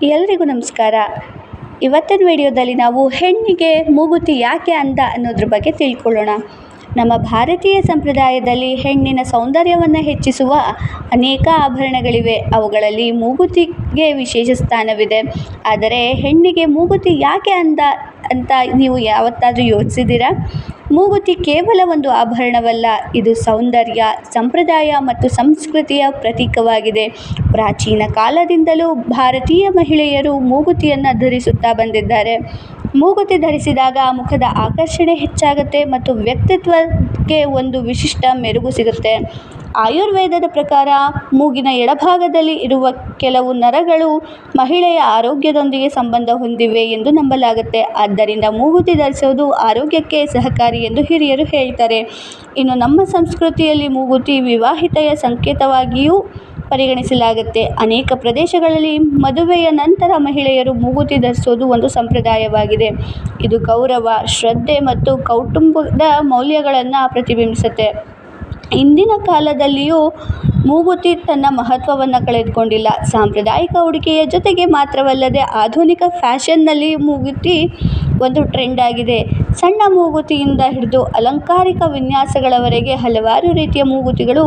ಎಲ್ರಿಗೂ ನಮಸ್ಕಾರ. ಇವತ್ತಿನ ವಿಡಿಯೋದಲ್ಲಿ ನಾವು ಹೆಣ್ಣಿಗೆ ಮೂಗುತಿ ಯಾಕೆ ಅಂದ ಅನ್ನೋದ್ರ ಬಗ್ಗೆ ತಿಳ್ಕೊಳ್ಳೋಣ. ನಮ್ಮ ಭಾರತೀಯ ಸಂಪ್ರದಾಯದಲ್ಲಿ ಹೆಣ್ಣಿನ ಸೌಂದರ್ಯವನ್ನು ಹೆಚ್ಚಿಸುವ ಅನೇಕ ಆಭರಣಗಳಿವೆ. ಅವುಗಳಲ್ಲಿ ಮೂಗುತಿಗೆ ವಿಶೇಷ ಸ್ಥಾನವಿದೆ. ಆದರೆ ಹೆಣ್ಣಿಗೆ ಮೂಗುತಿ ಯಾಕೆ ಅಂದ ಅಂತ ನೀವು ಯಾವತ್ತಾದರೂ ಯೋಚಿಸಿದ್ದೀರಾ? ಮೂಗುತಿ ಕೇವಲ ಒಂದು ಆಭರಣವಲ್ಲ, ಇದು ಸೌಂದರ್ಯ, ಸಂಪ್ರದಾಯ ಮತ್ತು ಸಂಸ್ಕೃತಿಯ ಪ್ರತೀಕವಾಗಿದೆ. ಪ್ರಾಚೀನ ಕಾಲದಿಂದಲೂ ಭಾರತೀಯ ಮಹಿಳೆಯರು ಮೂಗುತಿಯನ್ನು ಧರಿಸುತ್ತಾ ಬಂದಿದ್ದಾರೆ. ಮೂಗುತಿ ಧರಿಸಿದಾಗ ಮುಖದ ಆಕರ್ಷಣೆ ಹೆಚ್ಚಾಗುತ್ತೆ ಮತ್ತು ವ್ಯಕ್ತಿತ್ವಕ್ಕೆ ಒಂದು ವಿಶಿಷ್ಟ ಮೆರುಗು ಸಿಗುತ್ತೆ. ಆಯುರ್ವೇದದ ಪ್ರಕಾರ ಮೂಗಿನ ಎಡಭಾಗದಲ್ಲಿ ಇರುವ ಕೆಲವು ನರಗಳು ಮಹಿಳೆಯ ಆರೋಗ್ಯದೊಂದಿಗೆ ಸಂಬಂಧ ಹೊಂದಿವೆ ಎಂದು ನಂಬಲಾಗುತ್ತೆ. ಆದ್ದರಿಂದ ಮೂಗುತಿ ಧರಿಸುವುದು ಆರೋಗ್ಯಕ್ಕೆ ಸಹಕಾರಿ ಎಂದು ಹಿರಿಯರು ಹೇಳ್ತಾರೆ. ಇನ್ನು ನಮ್ಮ ಸಂಸ್ಕೃತಿಯಲ್ಲಿ ಮೂಗುತಿ ವಿವಾಹಿತೆಯ ಸಂಕೇತವಾಗಿಯೂ ಪರಿಗಣಿಸಲಾಗುತ್ತೆ. ಅನೇಕ ಪ್ರದೇಶಗಳಲ್ಲಿ ಮದುವೆಯ ನಂತರ ಮಹಿಳೆಯರು ಮೂಗುತಿ ಧರಿಸುವುದು ಒಂದು ಸಂಪ್ರದಾಯವಾಗಿದೆ. ಇದು ಗೌರವ, ಶ್ರದ್ಧೆ ಮತ್ತು ಕೌಟುಂಬಿಕ ಮೌಲ್ಯಗಳನ್ನು ಪ್ರತಿಬಿಂಬಿಸುತ್ತೆ. ಇಂದಿನ ಕಾಲದಲ್ಲಿಯೂ ಮೂಗುತಿ ತನ್ನ ಮಹತ್ವವನ್ನು ಕಳೆದುಕೊಂಡಿಲ್ಲ. ಸಾಂಪ್ರದಾಯಿಕ ಉಡುಗೆಯ ಜೊತೆಗೆ ಮಾತ್ರವಲ್ಲದೆ ಆಧುನಿಕ ಫ್ಯಾಷನ್ನಲ್ಲಿ ಮೂಗುತಿ ಒಂದು ಟ್ರೆಂಡ್ ಆಗಿದೆ. ಸಣ್ಣ ಮೂಗುತಿಯಿಂದ ಹಿಡಿದು ಅಲಂಕಾರಿಕ ವಿನ್ಯಾಸಗಳವರೆಗೆ ಹಲವಾರು ರೀತಿಯ ಮೂಗುತಿಗಳು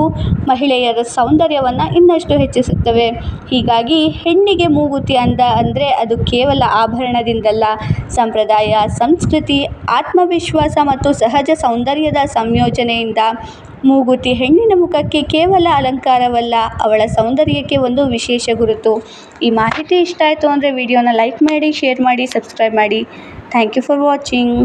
ಮಹಿಳೆಯರ ಸೌಂದರ್ಯವನ್ನು ಇನ್ನಷ್ಟು ಹೆಚ್ಚಿಸುತ್ತವೆ. ಹೀಗಾಗಿ ಹೆಣ್ಣಿಗೆ ಮೂಗುತಿ ಅಂದರೆ ಅದು ಕೇವಲ ಆಭರಣದಿಂದಲ್ಲ, ಸಂಪ್ರದಾಯ, ಸಂಸ್ಕೃತಿ, ಆತ್ಮವಿಶ್ವಾಸ ಮತ್ತು ಸಹಜ ಸೌಂದರ್ಯದ ಸಂಯೋಜನೆಯಿಂದ. ಮೂಗುತಿ ಹೆಣ್ಣಿನ ಮುಖಕ್ಕೆ ಕೇವಲ ಅಲಂಕಾರವಲ್ಲ, ಅವಳ ಸೌಂದರ್ಯಕ್ಕೆ ಒಂದು ವಿಶೇಷ ಗುರುತು. ಈ ಮಾಹಿತಿ ಇಷ್ಟ ಆಯಿತು ಅಂದರೆ ವಿಡಿಯೋನ ಲೈಕ್ ಮಾಡಿ, ಶೇರ್ ಮಾಡಿ, ಸಬ್ಸ್ಕ್ರೈಬ್ ಮಾಡಿ. Thank you for watching.